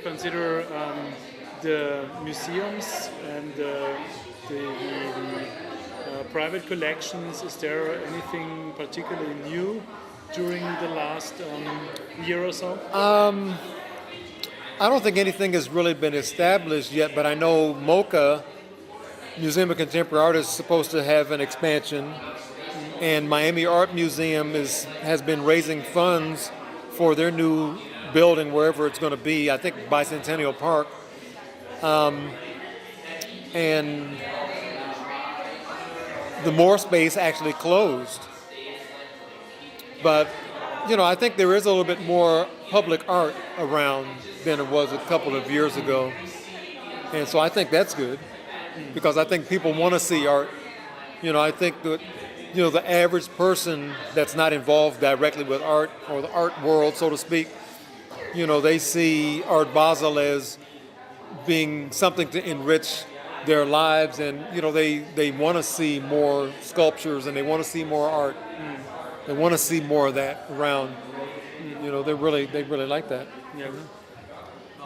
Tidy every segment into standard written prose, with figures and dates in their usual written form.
consider the museums and the private collections, is there anything particularly new during the last year or so? I don't think anything has really been established yet, but I know MoCA, Museum of Contemporary Art, is supposed to have an expansion, and Miami Art Museum has been raising funds for their new building, wherever it's going to be, I think Bicentennial Park. And the Moore space actually closed. But, I think there is a little bit more public art around than it was a couple of years ago. And so I think that's good, because I think people want to see art. I think that, the average person that's not involved directly with art, or the art world, so to speak, they see Art Basel as being something to enrich their lives, and they want to see more sculptures, and they want to see more art. They want to see more of that around. They really like that. Yeah.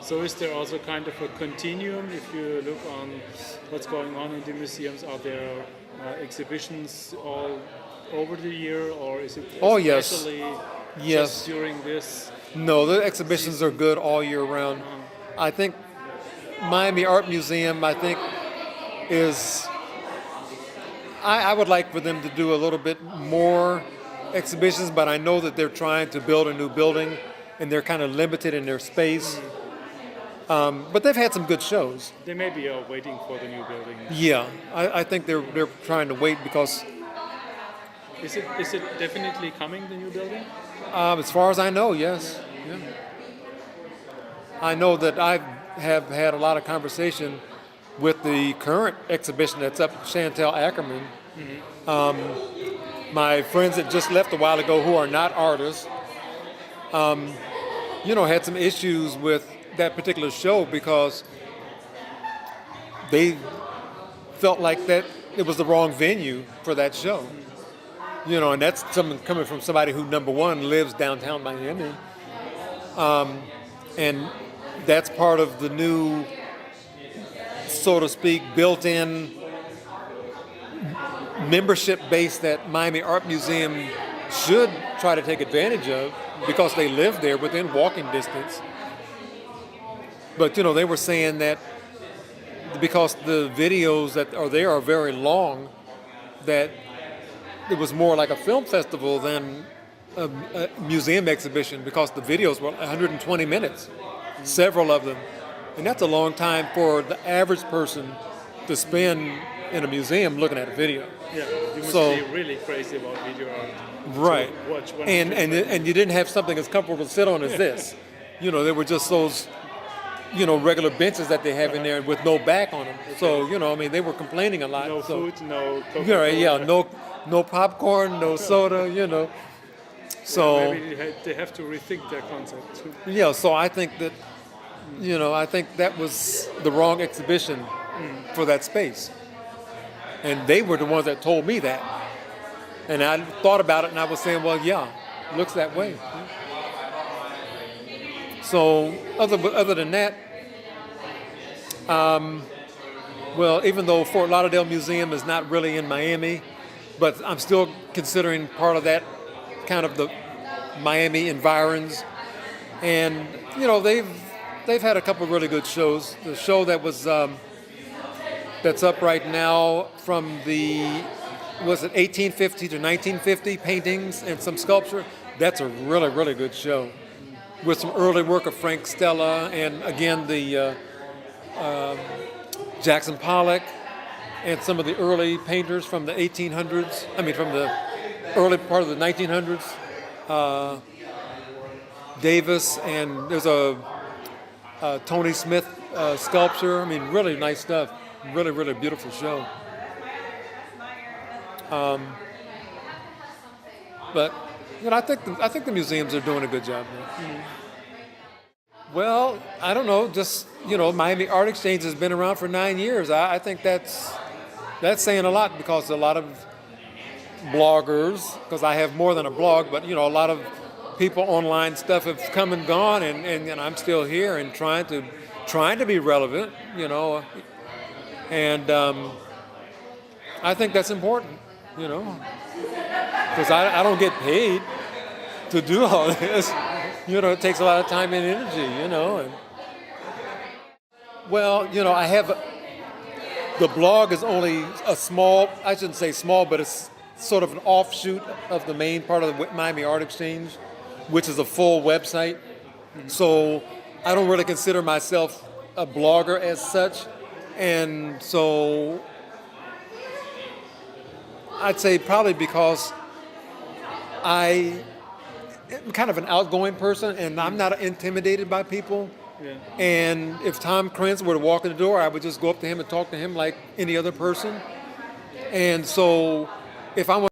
So is there also kind of a continuum if you look on what's going on in the museums? Are there exhibitions all over the year, or is it especially just during this? No, the exhibitions are good all year round. I think Miami Art Museum, is, I would like for them to do a little bit more exhibitions, but I know that they're trying to build a new building, and they're kind of limited in their space. But they've had some good shows. They may be waiting for the new building. Yeah, I think they're trying to wait because... Is it definitely coming, the new building? As far as I know, yes. Yeah. I know that I have had a lot of conversation with the current exhibition that's up at Chantal Ackerman. My friends that just left a while ago, who are not artists, had some issues with that particular show because they felt like that it was the wrong venue for that show. And that's something coming from somebody who, number one, lives downtown Miami. And that's part of the new, so to speak, built-in membership base that Miami Art Museum should try to take advantage of, because they live there within walking distance. But, they were saying that because the videos that are there are very long, that it was more like a film festival than a museum exhibition, because the videos were 120 minutes, several of them. And that's a long time for the average person to spend in a museum looking at a video. Yeah, you must be really crazy about video art. Right. To watch and you didn't have something as comfortable to sit on as this. There were just those, regular benches that they have in there with no back on them. Okay. So, they were complaining a lot. No food, no Coca-Cola. Yeah, no popcorn, no soda, So maybe they have to rethink their concept too. Yeah, so I think that, I think that was the wrong exhibition for that space. And they were the ones that told me that. And I thought about it, and I was saying, well, yeah, it looks that way. So other than that, well, even though Fort Lauderdale Museum is not really in Miami, but I'm still considering part of that kind of the Miami environs. And, they've had a couple of really good shows. The show that was that's up right now from the, was it 1850 to 1950 paintings and some sculpture? That's a really, really good show, with some early work of Frank Stella, and again the Jackson Pollock, and some of the early painters from the 1800s. From the early part of the 1900s. Davis, and there's a Tony Smith sculpture. Really nice stuff. Really, really beautiful show. But I think the museums are doing a good job there. Well, I don't know. Just Miami Art Exchange has been around for 9 years. I think that's saying a lot, because a lot of bloggers, because I have more than a blog, but a lot of people online stuff have come and gone, and I'm still here and trying to be relevant, and I think that's important, because I don't get paid to do all this. It takes a lot of time and energy, And, well, I have the blog is only a small, I shouldn't say small, but it's sort of an offshoot of the main part of the Miami Art Exchange, which is a full website. So I don't really consider myself a blogger as such. And so I'd say probably because I'm kind of an outgoing person and I'm not intimidated by people. Yeah. And if Tom Krantz were to walk in the door, I would just go up to him and talk to him like any other person. And so if I want